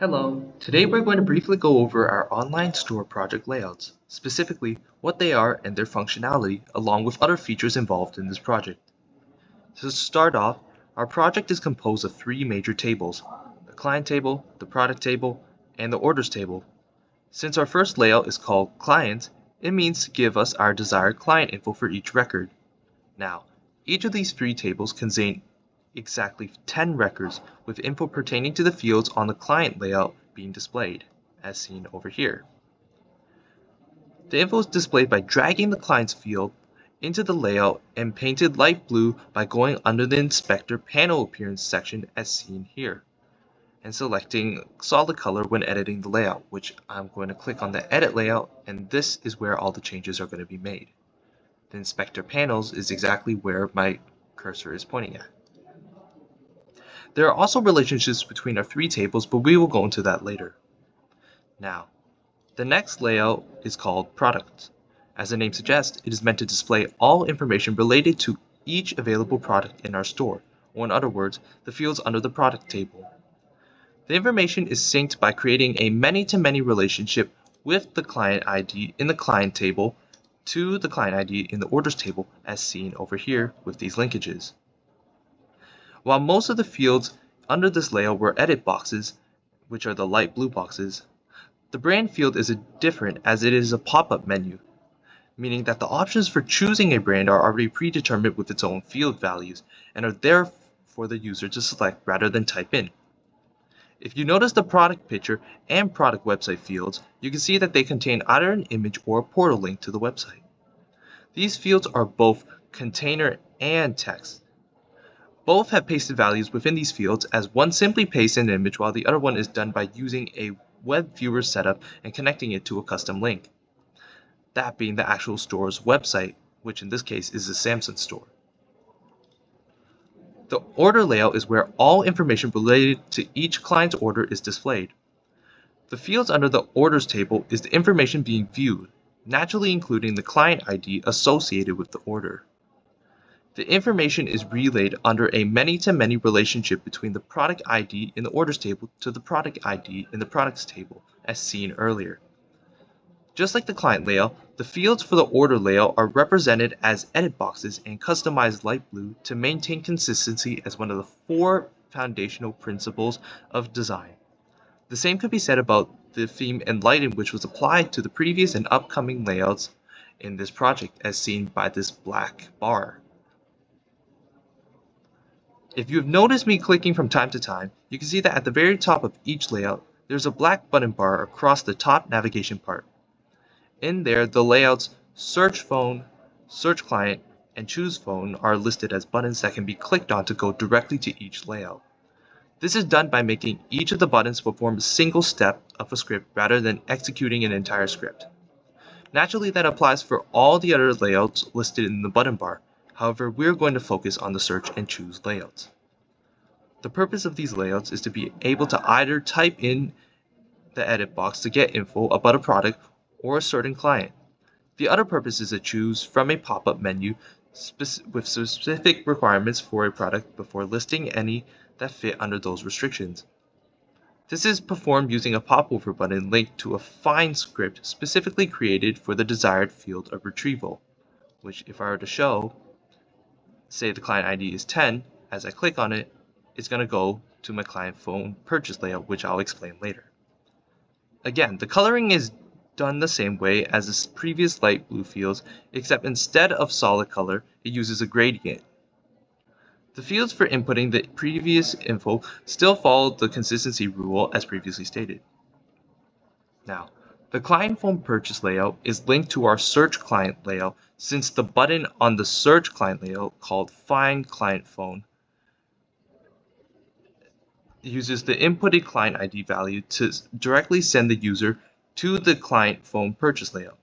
Hello, today we're going to briefly go over our online store project layouts, specifically what they are and their functionality, along with other features involved in this project. To start off, our project is composed of three major tables: the client table, the product table, and the orders table. Since our first layout is called client, it means to give us our desired client info for each record. Now, each of these three tables contain exactly 10 records with info pertaining to the fields on the client layout being displayed, as seen over here. The info is displayed by dragging the client's field into the layout and painted light blue by going under the inspector panel appearance section as seen here, and selecting solid color when editing the layout, which I'm going to click on the edit layout, and this is where all the changes are going to be made. The inspector panels is exactly where my cursor is pointing at. There are also relationships between our three tables, but we will go into that later. Now, the next layout is called Product. As the name suggests, it is meant to display all information related to each available product in our store, or in other words, the fields under the product table. The information is synced by creating a many-to-many relationship with the client ID in the client table to the client ID in the orders table, as seen over here with these linkages. While most of the fields under this layout were edit boxes, which are the light blue boxes, the brand field is different as it is a pop-up menu, meaning that the options for choosing a brand are already predetermined with its own field values and are there for the user to select rather than type in. If you notice the product picture and product website fields, you can see that they contain either an image or a portal link to the website. These fields are both container and text. Both have pasted values within these fields, as one simply pastes an image while the other one is done by using a web viewer setup and connecting it to a custom link. That being the actual store's website, which in this case is the Samsung store. The order layout is where all information related to each client's order is displayed. The fields under the orders table is the information being viewed, naturally including the client ID associated with the order. The information is relayed under a many-to-many relationship between the product ID in the orders table to the product ID in the products table, as seen earlier. Just like the client layout, the fields for the order layout are represented as edit boxes and customized light blue to maintain consistency as one of the four foundational principles of design. The same could be said about the theme and lighting which was applied to the previous and upcoming layouts in this project, as seen by this black bar. If you have noticed me clicking from time to time, you can see that at the very top of each layout, there's a black button bar across the top navigation part. In there, the layouts Search Phone, Search Client, and Choose Phone are listed as buttons that can be clicked on to go directly to each layout. This is done by making each of the buttons perform a single step of a script rather than executing an entire script. Naturally, that applies for all the other layouts listed in the button bar. However, we're going to focus on the search and choose layouts. The purpose of these layouts is to be able to either type in the edit box to get info about a product or a certain client. The other purpose is to choose from a pop-up menu with specific requirements for a product before listing any that fit under those restrictions. This is performed using a popover button linked to a find script specifically created for the desired field of retrieval, which if I were to show, say the client ID is 10, as I click on it, it's going to go to my client phone purchase layout, which I'll explain later. Again, the coloring is done the same way as the previous light blue fields, except instead of solid color, it uses a gradient. The fields for inputting the previous info still follow the consistency rule as previously stated. Now, the client phone purchase layout is linked to our search client layout since the button on the search client layout called Find Client Phone uses the inputted client ID value to directly send the user to the client phone purchase layout.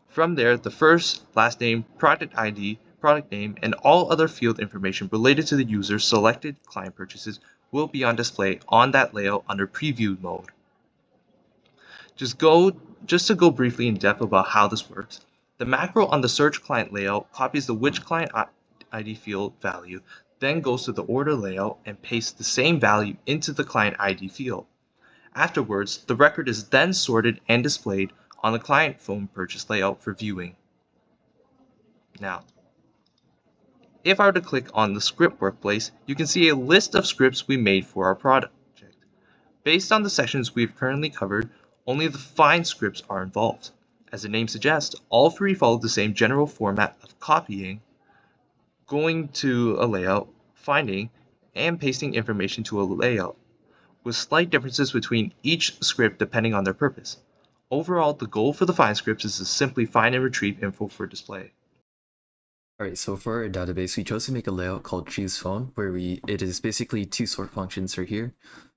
From there, the first, last name, product ID, product name, and all other field information related to the user's selected client purchases will be on display on that layout under preview mode. Just to go briefly in depth about how this works, the macro on the search client layout copies the which client ID field value, then goes to the order layout and pastes the same value into the client ID field. Afterwards, the record is then sorted and displayed on the client phone purchase layout for viewing. Now, if I were to click on the script workplace, you can see a list of scripts we made for our project. Based on the sections we've currently covered, only the find scripts are involved. As the name suggests, all three follow the same general format of copying, going to a layout, finding, and pasting information to a layout, with slight differences between each script depending on their purpose. Overall, the goal for the find scripts is to simply find and retrieve info for display. Alright, so for our database, we chose to make a layout called choose phone, where it is basically two sort functions right here.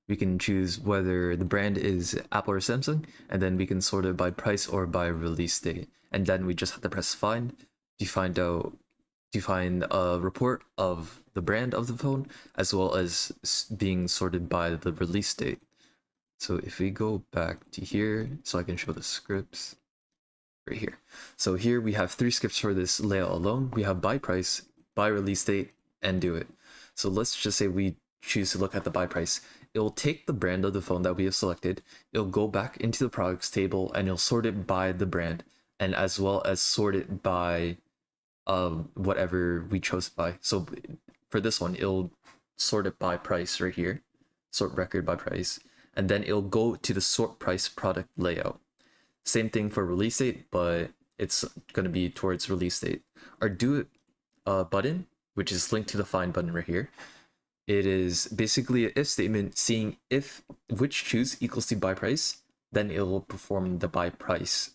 We can choose whether the brand is Apple or Samsung, and then we can sort it by price or by release date. And then we just have to press find to find a report of the brand of the phone, as well as being sorted by the release date. So if we go back to here, so I can show the scripts right here. So here we have three scripts for this layout alone. We have by price, by release date, and do it. So let's just say we choose to look at the by price. It will take the brand of the phone that we have selected. It'll go back into the products table and it'll sort it by the brand, and as well as sort it by whatever we chose by. So for this one, it'll sort it by price right here, sort record by price, and then it'll go to the sort price product layout. Same thing for release date, but it's going to be towards release date. Our do it button, which is linked to the find button right here, it is basically an if statement seeing if which choose equals to by price, then it will perform the by price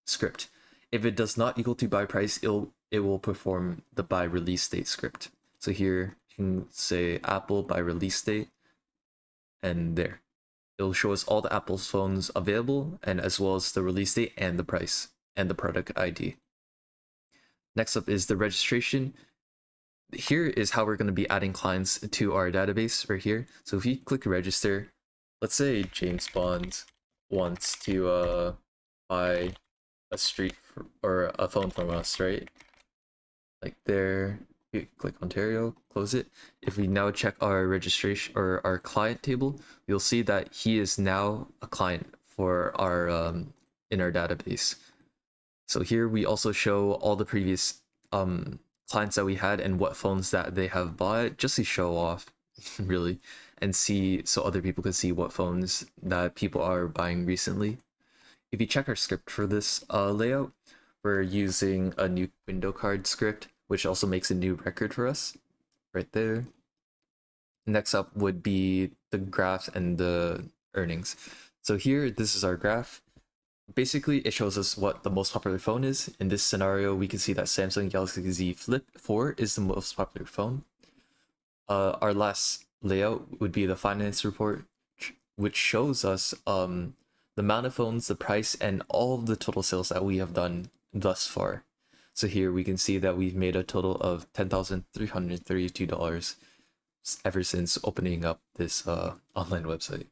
script. If it does not equal to by price, it will perform the by release date script. So here you can say Apple by release date, and there. It'll show us all the Apple phones available, and as well as the release date and the price and the product ID. Next up is the registration. Here is how we're going to be adding clients to our database right here. So if you click register, let's say James Bond wants to buy a or a phone from us, right? Like there. You click Ontario, close it. If we now check our registration or our client table, you'll see that he is now a client for our in our database. So here we also show all the previous clients that we had and what phones that they have bought, just to show off really, and see so other people can see what phones that people are buying recently. If you check our script for this layout, we're using a new window card script, which also makes a new record for us right there. Next up would be the graph and the earnings. So here, this is our graph. Basically, it shows us what the most popular phone is. In this scenario, we can see that Samsung Galaxy Z Flip 4 is the most popular phone. Our last layout would be the finance report, which shows us the amount of phones, the price, and all of the total sales that we have done thus far. So here we can see that we've made a total of $10,332 ever since opening up this online website.